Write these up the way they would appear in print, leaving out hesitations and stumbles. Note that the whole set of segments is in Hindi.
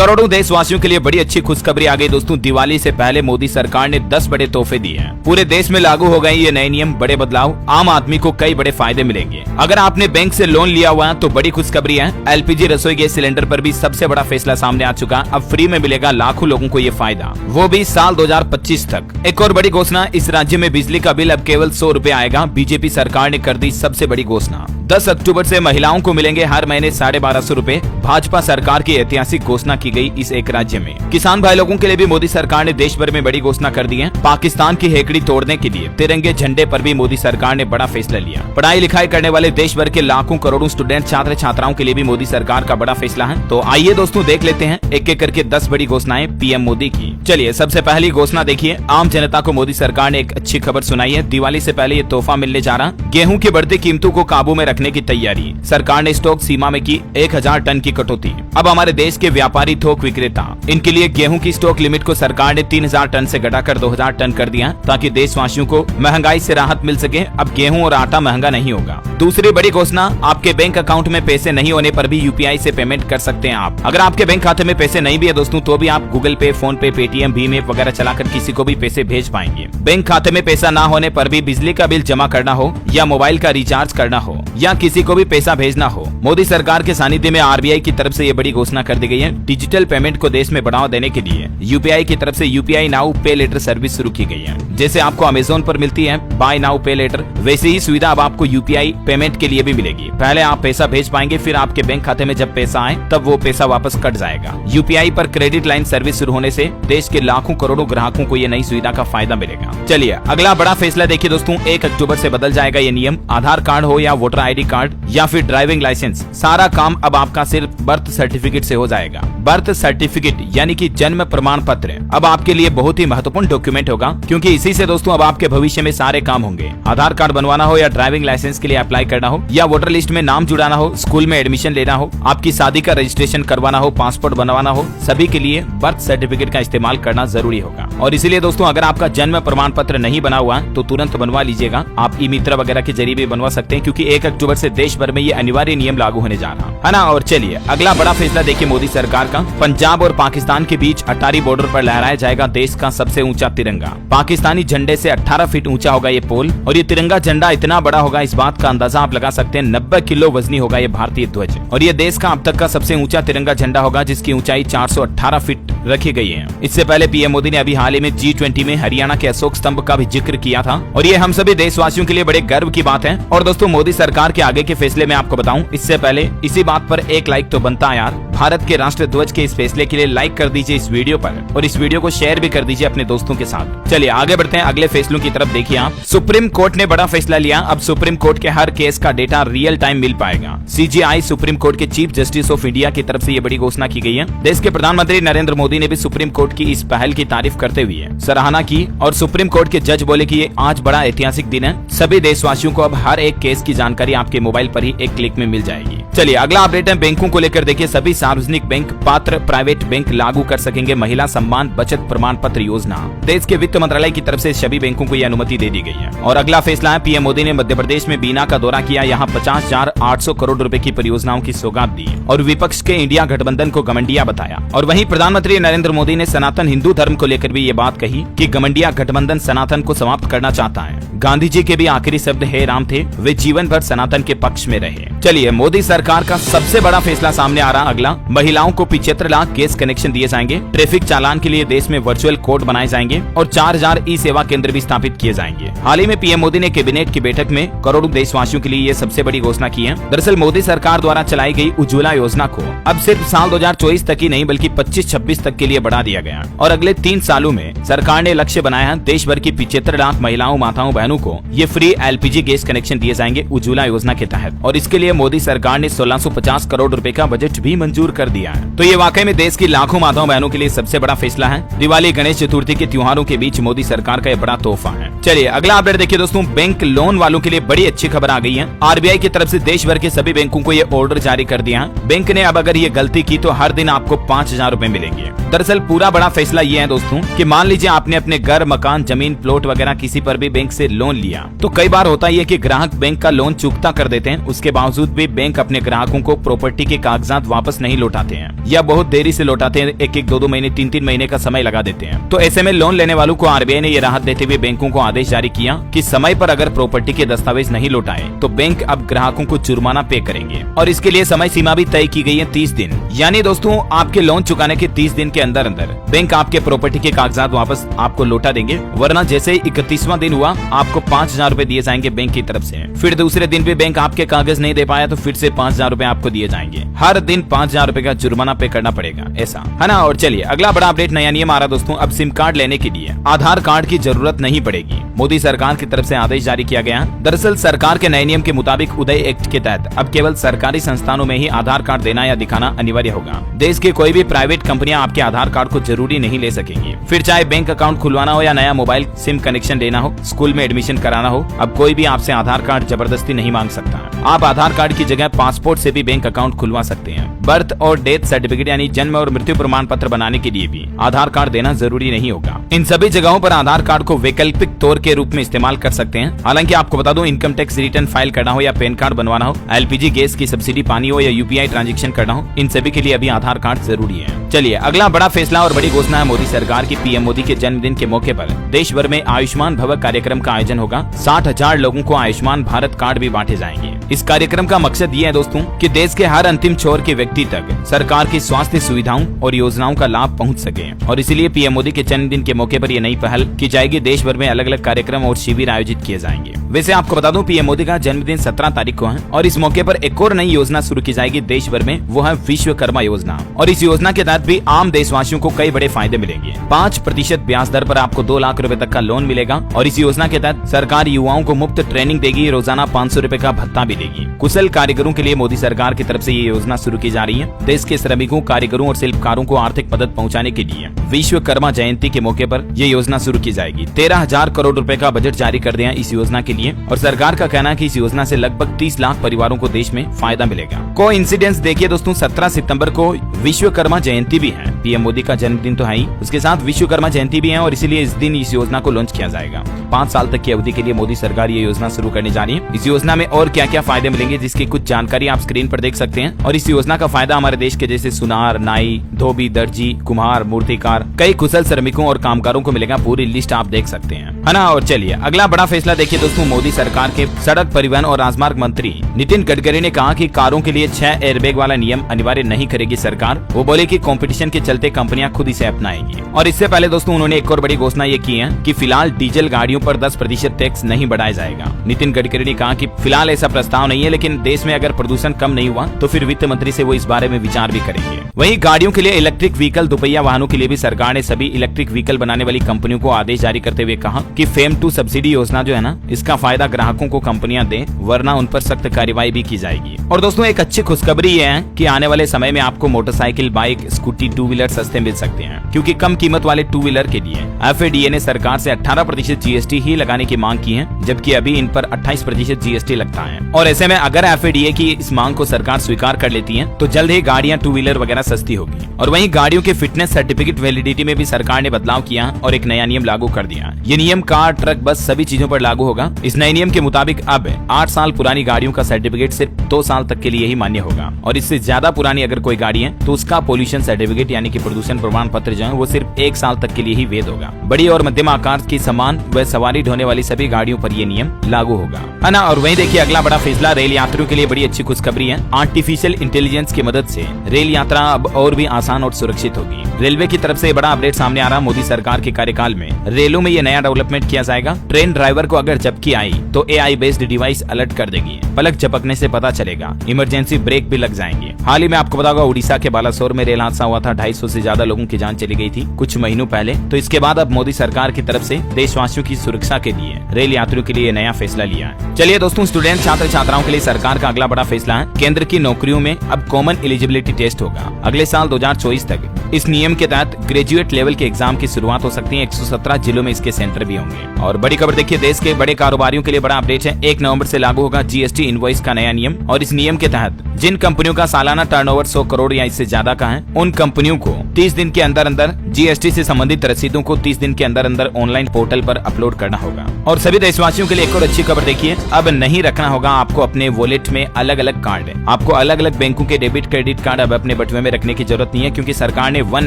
करोड़ों देशवासियों के लिए बड़ी अच्छी खुशखबरी आ गई दोस्तों। दिवाली से पहले मोदी सरकार ने 10 बड़े तोहफे दिए हैं। पूरे देश में लागू हो गए ये नए नियम, बड़े बदलाव, आम आदमी को कई बड़े फायदे मिलेंगे। अगर आपने बैंक से लोन लिया हुआ है तो बड़ी खुशखबरी है। एलपीजी रसोई गैस सिलेंडर पर भी सबसे बड़ा फैसला सामने आ चुका। अब फ्री में मिलेगा लाखों लोगों को ये फायदा, वो भी साल 2025 तक। एक और बड़ी घोषणा, इस राज्य में बिजली का बिल अब केवल 100 रुपए आएगा। बीजेपी सरकार ने कर दी सबसे बड़ी घोषणा। 10 अक्टूबर से महिलाओं को मिलेंगे हर महीने 1250 रुपए। भाजपा सरकार की ऐतिहासिक घोषणा की गई इस एक राज्य में। किसान भाई लोगों के लिए भी मोदी सरकार ने देश भर में बड़ी घोषणा कर दी है। पाकिस्तान की हेकड़ी तोड़ने के लिए तिरंगे झंडे पर भी मोदी सरकार ने बड़ा फैसला लिया। पढ़ाई लिखाई करने वाले देश भर के लाखों करोड़ों स्टूडेंट छात्र छात्राओं के लिए भी मोदी सरकार का बड़ा फैसला है। तो आइए दोस्तों देख लेते हैं एक एक करके 10 बड़ी घोषणाएं पीएम मोदी की। चलिए सबसे पहली घोषणा देखिए, आम जनता को मोदी सरकार ने एक अच्छी खबर सुनाई है। दिवाली से पहले ये तोहफा मिलने जा रहा। गेहूं की बढ़ती कीमतों को काबू में रखने की तैयारी। सरकार ने स्टॉक सीमा में की 1000 टन की कटौती। अब हमारे देश के व्यापारी थोक विक्रेता, इनके लिए गेहूं की स्टॉक लिमिट को सरकार ने 3000 टन से घटाकर 2000 टन कर दिया, ताकि देशवासियों को महंगाई से राहत मिल सके। अब गेहूं और आटा महंगा नहीं होगा। दूसरी बड़ी घोषणा, आपके बैंक अकाउंट में पैसे नहीं होने पर भी यूपीआई से पेमेंट कर सकते हैं आप। अगर आपके बैंक खाते में पैसे नहीं भी है दोस्तों, तो भी आप गूगल पे, फोन पे, पेटीएम, भीम ऐप वगैरह चलाकर किसी को भी पैसे भेज पाएंगे। बैंक खाते में पैसा ना होने पर भी बिजली का बिल जमा करना हो या मोबाइल का रिचार्ज करना हो या किसी को भी पैसा भेजना हो, मोदी सरकार के सानिध्य में आरबीआई की तरफ से ये बड़ी घोषणा कर दी गई है। डिजिटल पेमेंट को देश में बढ़ावा देने के लिए यूपीआई की तरफ से यूपीआई नाउ पे लेटर सर्विस शुरू की गई है। जैसे आपको अमेज़न पर मिलती है बाय नाउ पे लेटर, वैसे ही सुविधा अब आपको यूपीआई पेमेंट के लिए भी मिलेगी। पहले आप पैसा भेज पाएंगे, फिर आपके बैंक खाते में जब पैसा आए तब वो पैसा वापस कट जाएगा। यूपीआई पर क्रेडिट लाइन सर्विस शुरू होने से देश के लाखों करोड़ों ग्राहकों को ये नई सुविधा का फायदा मिलेगा। चलिए अगला बड़ा फैसला देखिए दोस्तों, 1 अक्टूबर से बदल जाएगा ये नियम। आधार कार्ड हो या वोटर आईडी कार्ड या फिर ड्राइविंग लाइसेंस, सारा काम अब आपका सिर्फ बर्थ सर्टिफिकेट से हो जाएगा। बर्थ सर्टिफिकेट यानी कि जन्म प्रमाण पत्र अब आपके लिए बहुत ही महत्वपूर्ण डॉक्यूमेंट होगा, क्योंकि इसी से दोस्तों अब आपके भविष्य में सारे काम होंगे। आधार कार्ड बनवाना हो या ड्राइविंग लाइसेंस के लिए अप्लाई करना हो या वोटर लिस्ट में नाम जुड़ाना हो, स्कूल में एडमिशन लेना हो, आपकी शादी का रजिस्ट्रेशन करवाना हो, पासपोर्ट बनवाना हो, सभी के लिए बर्थ सर्टिफिकेट का इस्तेमाल करना जरूरी होगा। और इसीलिए दोस्तों अगर आपका जन्म प्रमाण पत्र नहीं बना हुआ तो तुरंत बनवा लीजिएगा। आप ई मित्र वगैरह के जरिए भी बनवा सकते हैं, क्योंकि 1 अक्टूबर से देश भर में ये अनिवार्य नियम लागू होने जा रहा है ना। और चलिए अगला बड़ा फैसला देखिए मोदी सरकार का, पंजाब और पाकिस्तान के बीच अटारी बॉर्डर पर लहराया जाएगा देश का सबसे ऊंचा तिरंगा। पाकिस्तानी झंडे से 18 फीट ऊंचा होगा ये पोल, और ये तिरंगा झंडा इतना बड़ा होगा, इस बात का अंदाजा आप लगा सकते हैं। 90 किलो वजनी होगा ये भारतीय ध्वज, और ये देश का अब तक का सबसे ऊंचा तिरंगा झंडा होगा, जिसकी ऊंचाई 418 फीट रखी गई है। इससे पहले पीएम मोदी ने अभी हाल ही में G20 में हरियाणा के अशोक स्तंभ का भी जिक्र किया था, और ये हम सभी देशवासियों के लिए बड़े गर्व की बात है। और दोस्तों मोदी सरकार के आगे के फैसले में आपको बताऊं, इससे पहले इसी बात पर एक लाइक तो बनता है यार। भारत के राष्ट्र ध्वज के इस फैसले के लिए लाइक कर दीजिए इस वीडियो पर, और इस वीडियो को शेयर भी कर दीजिए अपने दोस्तों के साथ। चलिए आगे बढ़ते हैं अगले फैसलों की तरफ। देखिए आप, सुप्रीम कोर्ट ने बड़ा फैसला लिया। अब सुप्रीम कोर्ट के हर केस का डेटा रियल टाइम मिल पाएगा। सीजेआई सुप्रीम कोर्ट के चीफ जस्टिस ऑफ इंडिया की तरफ से ये बड़ी घोषणा की गई है। देश के प्रधानमंत्री नरेंद्र मोदी ने भी सुप्रीम कोर्ट की इस पहल की तारीफ करते हुए सराहना की, और सुप्रीम कोर्ट के जज बोले कि ये आज बड़ा ऐतिहासिक दिन है। सभी देशवासियों को अब हर एक केस की जानकारी आपके मोबाइल पर ही एक क्लिक में मिल जाएगी। चलिए अगला अपडेट है बैंकों को लेकर। देखिए सभी सार्वजनिक बैंक, पात्र प्राइवेट बैंक लागू कर सकेंगे महिला सम्मान बचत प्रमाण पत्र योजना। देश के वित्त मंत्रालय की तरफ से सभी बैंकों को यह अनुमति दे दी गई है। और अगला फैसला है, पीएम मोदी ने मध्य प्रदेश में बीना का दौरा किया। यहाँ 50,800 करोड़ रुपए की परियोजनाओं की सौगात दी, और विपक्ष के इंडिया गठबंधन को घमंडिया बताया। और वहीं प्रधानमंत्री नरेंद्र मोदी ने सनातन हिंदू धर्म को लेकर भी ये बात कही कि घमंडिया गठबंधन सनातन को समाप्त करना चाहता है। गांधी जी के भी आखिरी शब्द हे राम थे, वे जीवन भर सनातन के पक्ष में रहे। चलिए मोदी सरकार का सबसे बड़ा फैसला सामने आ रहा। अगला, महिलाओं को 75 लाख गैस कनेक्शन दिए जाएंगे। ट्रैफिक चालान के लिए देश में वर्चुअल कोर्ट बनाए जाएंगे, और 4000 ई सेवा केंद्र भी स्थापित किए जाएंगे। हाल ही में पीएम मोदी ने कैबिनेट की बैठक में करोड़ों देशवासियों के लिए ये सबसे बड़ी घोषणा की है। दरअसल मोदी सरकार द्वारा चलाई गई उज्ज्वला योजना को अब सिर्फ साल 2024 तक ही नहीं बल्कि 25-26 तक के लिए बढ़ा दिया गया, और अगले 3 सालों में सरकार ने लक्ष्य बनाया है देश भर की 75 लाख महिलाओं, माताओं, बहनों को ये फ्री एलपीजी गैस कनेक्शन दिए जाएंगे उज्ज्वला योजना के तहत। और इसके लिए मोदी सरकार ने 1650 करोड़ रुपए का बजट भी मंजूर कर दिया है। तो ये वाकई में देश की लाखों माताओं बहनों के लिए सबसे बड़ा फैसला है। दिवाली, गणेश चतुर्थी के त्योहारों के बीच मोदी सरकार का ये बड़ा तोहफा है। चलिए अगला अपडेट देखिए दोस्तों, बैंक लोन वालों के लिए बड़ी अच्छी खबर आ गई है। आरबीआई की तरफ से देश भर के सभी बैंकों को ये ऑर्डर जारी कर दिया है। बैंक ने अब अगर ये गलती की तो हर दिन आपको 5000 रुपए मिलेंगे। दरअसल पूरा बड़ा फैसला ये है दोस्तों कि मान लीजिए आपने अपने घर, मकान, जमीन, प्लॉट वगैरह किसी पर भी बैंक से लोन लिया, तो कई बार होता है कि ग्राहक बैंक का लोन चुकता कर देते हैं। उसके बावजूद भी बैंक अपने ग्राहकों को प्रॉपर्टी के कागजात वापस नहीं नहीं लौटाते हैं या बहुत देरी से लौटाते हैं, 1-1, 2-2 महीने, 3-3 महीने का समय लगा देते हैं। तो ऐसे में लोन लेने वालों को आरबीआई ने ये राहत देते हुए बैंकों को आदेश जारी किया कि समय पर अगर प्रॉपर्टी के दस्तावेज नहीं लौटाए तो बैंक अब ग्राहकों को जुर्माना पे करेंगे और इसके लिए समय सीमा भी तय की गई है 30 दिन। यानी दोस्तों आपके लोन चुकाने के 30 दिन के अंदर अंदर बैंक आपके प्रॉपर्टी के कागजात वापस आपको लौटा देंगे, वरना जैसे ही 31वां दिन हुआ आपको 5,000 रूपए दिए जाएंगे बैंक की तरफ से। फिर दूसरे दिन भी बैंक आपके कागज नहीं दे पाया तो फिर से 5,000 रूपए आपको दिए जाएंगे। हर दिन 5,000 रूपए का जुर्माना पे करना पड़ेगा, ऐसा है ना। और चलिए अगला बड़ा अपडेट, नया नियम आ रहा दोस्तों। अब सिम कार्ड लेने के लिए आधार कार्ड की जरूरत नहीं पड़ेगी, मोदी सरकार की तरफ से आदेश जारी किया गया। दरअसल सरकार के नए नियम के मुताबिक उदय एक्ट के तहत अब केवल सरकारी संस्थानों में ही आधार कार्ड देना या दिखाना अनिवार्य होगा। देश की कोई भी प्राइवेट कंपनियां आपके आधार कार्ड को जरूरी नहीं ले सकेंगी। फिर चाहे बैंक अकाउंट खुलवाना हो या नया मोबाइल सिम कनेक्शन लेना हो, स्कूल में एडमिशन कराना हो, अब कोई भी आपसे आधार कार्ड जबरदस्ती नहीं मांग सकता। आप आधार कार्ड की जगह पासपोर्ट से भी बैंक अकाउंट खुलवा सकते हैं। बर्थ और डेथ सर्टिफिकेट यानी जन्म और मृत्यु प्रमाण पत्र बनाने के लिए भी आधार कार्ड देना जरूरी नहीं होगा। इन सभी जगहों पर आधार कार्ड को वैकल्पिक तौर के रूप में इस्तेमाल कर सकते हैं। हालांकि आपको बता दूं, इनकम टैक्स रिटर्न फाइल करना हो या पैन कार्ड बनवाना हो, एलपीजी गैस की सब्सिडी पानी हो या यूपीआई ट्रांजैक्शन करना हो, इन सभी के लिए अभी आधार कार्ड जरूरी है। चलिए अगला बड़ा फैसला और बड़ी घोषणा है मोदी सरकार की। पीएम मोदी के जन्मदिन के मौके पर देश भर में आयुष्मान भव कार्यक्रम का आयोजन होगा। 60,000 लोगों को आयुष्मान भारत कार्ड भी बांटे जाएंगे। इस कार्यक्रम का मकसद ये है दोस्तों कि देश के हर अंतिम छोर के व्यक्ति तक सरकार की स्वास्थ्य सुविधाओं और योजनाओं का लाभ पहुंच सके, और इसीलिए पीएम मोदी के जन्मदिन के मौके पर ये नई पहल की जाएगी। देश भर में अलग अलग कार्यक्रम और शिविर आयोजित किए जाएंगे। वैसे आपको बता दूं, पीएम मोदी का जन्मदिन 17 तारीख को है और इस मौके पर एक और नई योजना शुरू की जाएगी देश भर में, वो है विश्वकर्मा योजना। और इस योजना के तहत भी आम देशवासियों को कई बड़े फायदे मिलेंगे। 5% ब्याज दर पर आपको 2 लाख रुपए तक का लोन मिलेगा और इस योजना के तहत सरकार युवाओं को मुफ्त ट्रेनिंग देगी, रोजाना 500 रुपए का भत्ता भी देगी। कुशल कारीगरों के लिए मोदी सरकार की तरफ से ये योजना शुरू की जा रही है। देश के श्रमिकों, कारीगरों और शिल्पकारों को आर्थिक मदद पहुंचाने के लिए विश्वकर्मा जयंती के मौके पर ये योजना शुरू की जाएगी। 13,000 करोड़ रुपए का बजट जारी कर दिया इस योजना के लिए और सरकार का कहना है कि इस योजना से लगभग 30 लाख परिवारों को देश में फायदा मिलेगा। कोइंसिडेंस देखिए दोस्तों, 17 सितंबर को विश्वकर्मा जयंती भी है। पीएम मोदी का जन्मदिन तो है ही, उसके साथ विश्वकर्मा जयंती भी है और इसीलिए इस दिन इस योजना को लॉन्च किया जाएगा। 5 साल तक की अवधि के लिए मोदी सरकार ये योजना शुरू करने जा रही है। इस योजना में और क्या क्या फायदे मिलेंगे जिसकी कुछ जानकारी आप स्क्रीन पर देख सकते हैं। और इस योजना का फायदा हमारे देश के जैसे सुनार, नाई, धोबी, दर्जी, कुम्हार, मूर्तिकार, कई कुशल श्रमिकों और कामगारों को मिलेगा। पूरी लिस्ट आप देख सकते हैं, है ना। और चलिए अगला बड़ा फैसला देखिए दोस्तों, मोदी सरकार के सड़क परिवहन और राजमार्ग मंत्री नितिन गडकरी ने कहा कि कारों के लिए 6 एयरबैग वाला नियम अनिवार्य नहीं करेगी सरकार। वो बोले कि कंपटीशन के चलते कंपनियां खुद इसे अपनाएंगी। और इससे पहले दोस्तों उन्होंने एक और बड़ी घोषणा ये की है कि फिलहाल डीजल गाड़ियों पर 10% टैक्स नहीं बढ़ाया जाएगा। नितिन गडकरी ने कहा कि फिलहाल ऐसा प्रस्ताव नहीं है, लेकिन देश में अगर प्रदूषण कम नहीं हुआ तो फिर वित्त मंत्री से वो इस बारे में विचार भी करेंगे। वहीं गाड़ियों के लिए इलेक्ट्रिक व्हीकल, दोपहिया वाहनों के लिए भी सरकार ने सभी इलेक्ट्रिक व्हीकल बनाने वाली कंपनियों को आदेश जारी करते हुए कहा कि फेम 2 सब्सिडी योजना जो है ना, इसका फायदा ग्राहकों को कंपनियां दें, वरना उन पर सख्त कार्रवाई भी की जाएगी। और दोस्तों एक अच्छी खुशखबरी ये है कि आने वाले समय में आपको मोटरसाइकिल, बाइक, स्कूटी, 2 व्हीलर सस्ते मिल सकते हैं, क्योंकि कम कीमत वाले 2 व्हीलर के लिए FADA ने सरकार से 18% GST ही लगाने की मांग की है, जबकि अभी इन पर 28% GST लगता है। और ऐसे में अगर FADA की इस मांग को सरकार स्वीकार कर लेती है तो जल्द ही गाड़ियां 2 व्हीलर वगैरह सस्ती होगी। और वहीं गाड़ियों के फिटनेस सर्टिफिकेट वैलिडिटी में भी सरकार ने बदलाव किया और एक नया नियम लागू कर दिया। ये नियम कार, ट्रक, बस सभी चीजों पर लागू होगा। इस नए नियम के मुताबिक अब 8 साल पुरानी गाड़ियों का सर्टिफिकेट सिर्फ 2 साल तक के लिए ही मान्य होगा, और इससे ज्यादा पुरानी अगर कोई गाड़ी है तो उसका पोल्यूशन सर्टिफिकेट यानी कि प्रदूषण प्रमाण पत्र जो है वो सिर्फ 1 साल तक के लिए ही वैध होगा। बड़ी और मध्यम आकार की सामान व सवारी ढोने वाली सभी गाड़ियों पर ये नियम लागू होगा, है ना। और वहीं देखिए अगला बड़ा फैसला, रेल यात्रियों के लिए बड़ी अच्छी खुशखबरी है। आर्टिफिशियल इंटेलिजेंस की मदद से रेल यात्रा अब और भी आसान और सुरक्षित होगी। रेलवे की तरफ से बड़ा अपडेट सामने आ रहा। मोदी सरकार के कार्यकाल में रेलों में ये नया डेवलपमेंट किया जाएगा। ट्रेन ड्राइवर को अगर झपकी आई तो AI बेस्ड डिवाइस अलर्ट कर देगी, पलक झपकने से पता चलेगा। इमरजेंसी ब्रेक भी लग जाएंगे। हाल ही में आपको बताऊंगा उड़ीसा के बालासोर में रेल हादसा हुआ था, 250 से ज्यादा लोगों की जान चली गई थी कुछ महीनों पहले। तो इसके बाद अब मोदी सरकार की तरफ से देशवासियों की सुरक्षा के लिए रेल यात्रियों के लिए नया फैसला लिया है। चलिए दोस्तों, स्टूडेंट छात्र छात्राओं के लिए सरकार का अगला बड़ा फैसला है। केंद्र की नौकरियों में अब कॉमन एलिजिबिलिटी टेस्ट होगा अगले साल 2024 तक। इस नियम के तहत ग्रेजुएट लेवल के एग्जाम की शुरुआत हो सकती है। 117 जिलों में इसके सेंटर भी होंगे। और बड़ी खबर देखिए, देश के बड़े कारोबारियों के लिए बड़ा अपडेट है। 1 नवंबर से लागू होगा GST इनवॉइस का नया नियम। और इस नियम के तहत जिन कंपनियों का सालाना टर्नओवर 100 करोड़ या इससे ज्यादा का है, उन कंपनियों को 30 दिन के अंदर अंदर जीएसटी से संबंधित रसीदों को 30 दिन के अंदर अंदर ऑनलाइन पोर्टल पर अपलोड करना होगा। और सभी देशवासियों के लिए एक और अच्छी खबर देखिए, अब नहीं रखना होगा आपको अपने वॉलेट में अलग अलग कार्ड। आपको अलग अलग बैंकों के डेबिट क्रेडिट कार्ड अब अपने बटुए में रखने की जरूरत नहीं है, क्योंकि सरकार ने one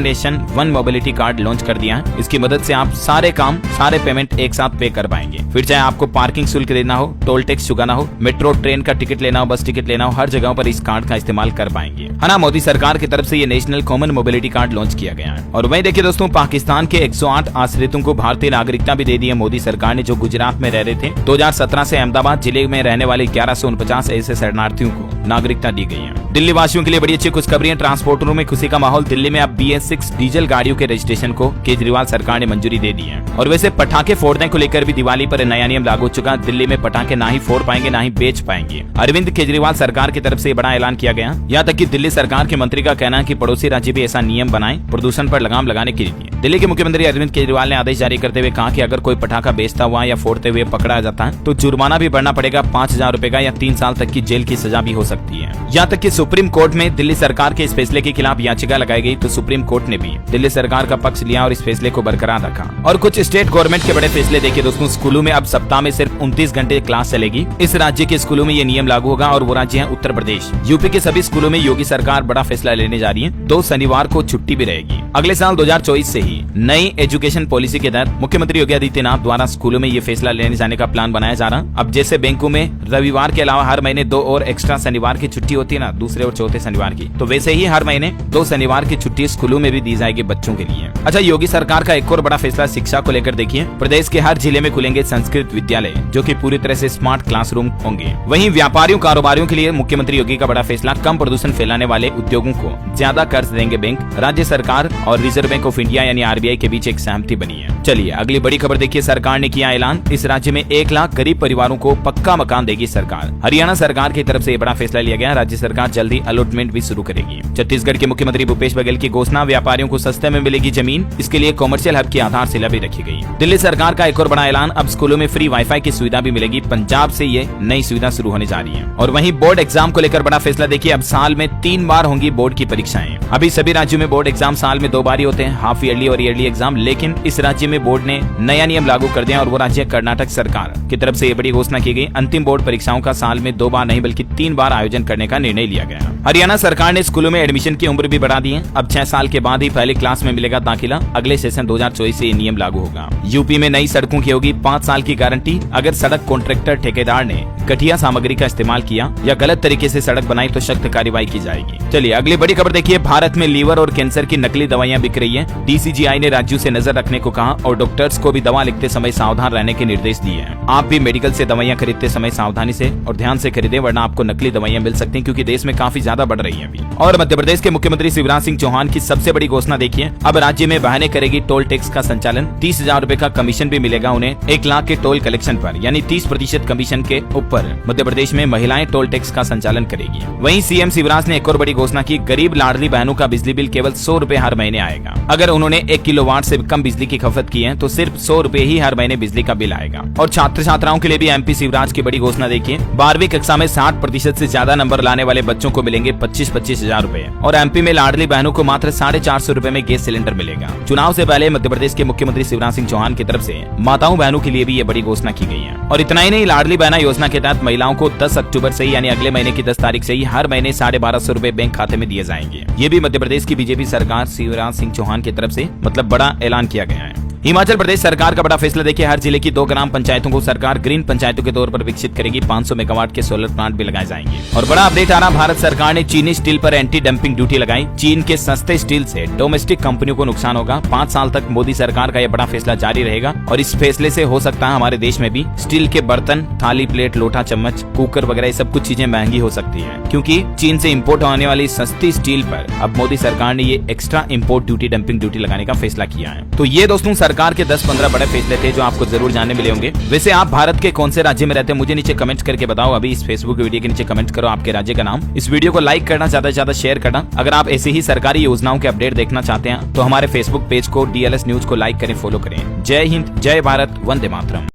nation one mobility card launch कर दिया है। इसकी मदद से आप सारे काम सारे पेमेंट एक साथ पे कर पाएंगे। फिर चाहे आपको पार्किंग शुल्क देना हो, टोल टैक्स चुकाना हो, मेट्रो ट्रेन का टिकट लेना हो, बस टिकट लेना हो, हर जगह पर इस कार्ड का इस्तेमाल कर पाएंगे। है ना, मोदी सरकार की तरफ से ये national common mobility card launch किया गया है। और वहीं देखिए दोस्तों, पाकिस्तान के 108 आश्रितों को भारतीय नागरिकता भी दे दी है मोदी सरकार ने, जो गुजरात में रह रहे थे। 2017 से अहमदाबाद जिले में रहने वाले 1149 ऐसे शरणार्थियों को नागरिकता दी गई है। दिल्ली वासियों के लिए बड़ी अच्छी खुशखबरी, ट्रांसपोर्टरों में खुशी का माहौल। दिल्ली में अब BS6 डीजल गाड़ियों के रजिस्ट्रेशन को केजरीवाल सरकार ने मंजूरी दे दी है। और वैसे पटाखे फोड़ने को लेकर भी दिवाली पर नया नियम लागू हो चुका। दिल्ली में पटाखे ना ही फोड़ पाएंगे ना ही बेच पाएंगे। अरविंद केजरीवाल सरकार की तरफ से बड़ा ऐलान किया गया। यहाँ तक कि दिल्ली सरकार के मंत्री का कहना है कि पड़ोसी राज्य भी ऐसा नियम बनाए प्रदूषण पर लगाम लगाने के लिए। दिल्ली के मुख्यमंत्री अरविंद केजरीवाल ने आदेश जारी करते हुए कहा कि अगर कोई पटाखा बेचता हुआ या फोड़ते हुए पकड़ा जाता है तो जुर्माना भी भरना पड़ेगा 5,000 रुपए का, या 3 साल तक की जेल की सजा भी हो सकती है। यहाँ तक कि सुप्रीम कोर्ट में दिल्ली सरकार के इस फैसले के खिलाफ याचिका लगाई गई तो सुप्रीम कोर्ट ने भी दिल्ली सरकार का पक्ष लिया और इस फैसले को बरकरार रखा। और कुछ स्टेट गवर्नमेंट के बड़े फैसले देखिए दोस्तों, स्कूलों में अब सप्ताह में सिर्फ 29 घंटे क्लास चलेगी। इस राज्य के स्कूलों में ये नियम लागू होगा और वो राज्य है उत्तर प्रदेश। यूपी के सभी स्कूलों में योगी सरकार बड़ा फैसला लेने जा रही है, 2 शनिवार को छुट्टी भी रहेगी। अगले साल 2024 से ही नई एजुकेशन पॉलिसी के तहत मुख्यमंत्री योगी आदित्यनाथ द्वारा स्कूलों में ये फैसला लेने जाने का प्लान बनाया जा रहा। अब जैसे बैंकों में रविवार के अलावा हर महीने 2 और एक्स्ट्रा शनिवार की छुट्टी होती है ना, दूसरे और चौथे शनिवार की, तो वैसे ही हर महीने 2 शनिवार की छुट्टी स्कूलों में भी दी जाएगी बच्चों के लिए। अच्छा, योगी सरकार का एक और बड़ा फैसला शिक्षा को लेकर देखिए। प्रदेश के हर जिले में खुलेंगे संस्कृत विद्यालय, जो कि पूरी तरह से स्मार्ट क्लासरूम होंगे। वहीं व्यापारियों कारोबारियों के लिए मुख्यमंत्री योगी का बड़ा फैसला, कम प्रदूषण फैलाने वाले उद्योगों को ज्यादा कर्ज देंगे बैंक। राज्य सरकार और रिजर्व बैंक ऑफ इंडिया यानी RBI के बीच एक सहमति बनी है। चलिए अगली बड़ी खबर देखिए, सरकार ने किया ऐलान, इस राज्य में 1 लाख गरीब परिवारों को पक्का मकान देगी सरकार। हरियाणा सरकार की तरफ से बड़ा फैसला लिया गया, राज्य सरकार जल्दी अलॉटमेंट भी शुरू करेगी। छत्तीसगढ़ के मुख्यमंत्री भूपेश बघेल की घोषणा, व्यापारियों को सस्ते में मिलेगी जमीन, इसके लिए कॉमर्शियल हब की आधारशिला भी रखी गई। दिल्ली सरकार का एक और बड़ा ऐलान, अब स्कूलों में फ्री वाईफाई की सुविधा भी मिलेगी। पंजाब से ये नई सुविधा शुरू होने जा रही है। और वहीं बोर्ड एग्जाम को लेकर बड़ा फैसला देखिए, अब साल में 3 बार होंगी बोर्ड की परीक्षाएं। अभी सभी राज्यों में बोर्ड एग्जाम साल में 2 बार ही होते हैं, हाफ ईयरली और ईयरली एग्जाम, लेकिन इस राज्य में बोर्ड ने नया नियम लागू कर दिया और वो राज्य कर्नाटक सरकार की तरफ से ये बड़ी घोषणा की गई। अंतिम बोर्ड परीक्षाओं का साल में 2 बार नहीं बल्कि 3 बार आयोजन करने का निर्णय लिया गया। हरियाणा सरकार ने स्कूलों में एडमिशन की उम्र भी बढ़ा दी है, अब 6 साल के बाद ही पहली क्लास में मिलेगा दाखिला। अगले सेशन 2024 से ये नियम लागू होगा। यूपी में नई सड़कों की होगी 5 साल की गारंटी, अगर सड़क कॉन्ट्रैक्टर ठेकेदार ने घटिया सामग्री का इस्तेमाल किया या गलत तरीके से सड़क बनाई तो सख्त कार्रवाई की जाएगी। चलिए अगली बड़ी खबर देखिए, भारत में लीवर और कैंसर की नकली दवाइयां बिक रही है। DCGI ने राज्यों से नजर रखने को कहा और डॉक्टर्स को भी दवा लिखते समय सावधान रहने के निर्देश दिए हैं। आप भी मेडिकल से दवाइयां खरीदते समय सावधानी से और ध्यान से खरीदें, वरना आपको नकली दवाइयां मिल सकती हैं, क्योंकि देश में काफी ज्यादा बढ़ रही है अभी। और मध्य प्रदेश के मुख्यमंत्री शिवराज सिंह चौहान की सबसे बड़ी घोषणा देखिए, अब राज्य में वाहनें करेगी टोल टैक्स का संचालन। 30,000 रुपए का कमीशन भी मिलेगा उन्हें 1 लाख के टोल कलेक्शन पर, यानी 30% कमीशन के ऊपर मध्य प्रदेश में महिलाएं टोल टैक्स का संचालन करेगी। वहीं सीएम शिवराज ने एक और बड़ी घोषणा की, गरीब लाडली बहनों का बिजली बिल केवल 100 रुपए हर महीने आएगा। अगर उन्होंने 1 किलोवाट से कम बिजली की खपत की है तो सिर्फ 100 रुपए ही हर महीने बिजली का बिल आएगा। और छात्र छात्राओं के लिए भी MP शिवराज की बड़ी घोषणा देखिए, 12वीं कक्षा में 60% से ज्यादा नंबर लाने वाले बच्चों को मिलेंगे 25-25 हजार रुपए। और MP में लाडली बहनों को मात्र 450 रुपए में गैस सिलेंडर मिलेगा। चुनाव से पहले मध्य प्रदेश के मुख्यमंत्री शिवराज सिंह चौहान की तरफ से माताओं बहनों के लिए भी ये बड़ी घोषणा की गई है। और इतना ही नहीं, लाडली बहना योजना के तहत महिलाओं को 10 अक्टूबर से यानी अगले महीने की 10 तारीख से ही हर महीने 1250 रुपए बैंक खाते में दिए जाएंगे। ये भी मध्य प्रदेश की बीजेपी सरकार शिवराज सिंह चौहान की तरफ से बड़ा ऐलान किया गया है। हिमाचल प्रदेश सरकार का बड़ा फैसला देखिए, हर जिले की 2 ग्राम पंचायतों को सरकार ग्रीन पंचायतों के तौर पर विकसित करेगी। 500 मेगावाट के सोलर प्लांट भी लगाए जाएंगे। और बड़ा अपडेट आ रहा, भारत सरकार ने चीनी स्टील पर एंटी डंपिंग ड्यूटी लगाई। चीन के सस्ते स्टील से डोमेस्टिक कंपनियों को नुकसान होगा। 5 साल तक मोदी सरकार का यह बड़ा फैसला जारी रहेगा और इस फैसले से हो सकता है हमारे देश में भी स्टील के बर्तन, थाली, प्लेट, लोटा, चम्मच, कुकर वगैरह सब कुछ चीजें महंगी हो सकती है, क्योंकि चीन से इम्पोर्ट होने वाली सस्ती स्टील पर अब मोदी सरकार ने ये extra import duty, dumping duty लगाने का फैसला किया है। तो ये दोस्तों सरकार के 10-15 बड़े फैसले थे जो आपको जरूर जानने मिले होंगे। वैसे आप भारत के कौन से राज्य में रहते हैं मुझे नीचे कमेंट करके बताओ। अभी इस फेसबुक वीडियो के नीचे कमेंट करो आपके राज्य का नाम। इस वीडियो को लाइक करना, ज्यादा से ज्यादा शेयर करना। अगर आप ऐसी ही सरकारी योजनाओं के अपडेट देखना चाहते हैं तो हमारे फेसबुक पेज को DLS न्यूज को लाइक करें, फॉलो करें। जय हिंद, जय भारत, वंदे मातरम।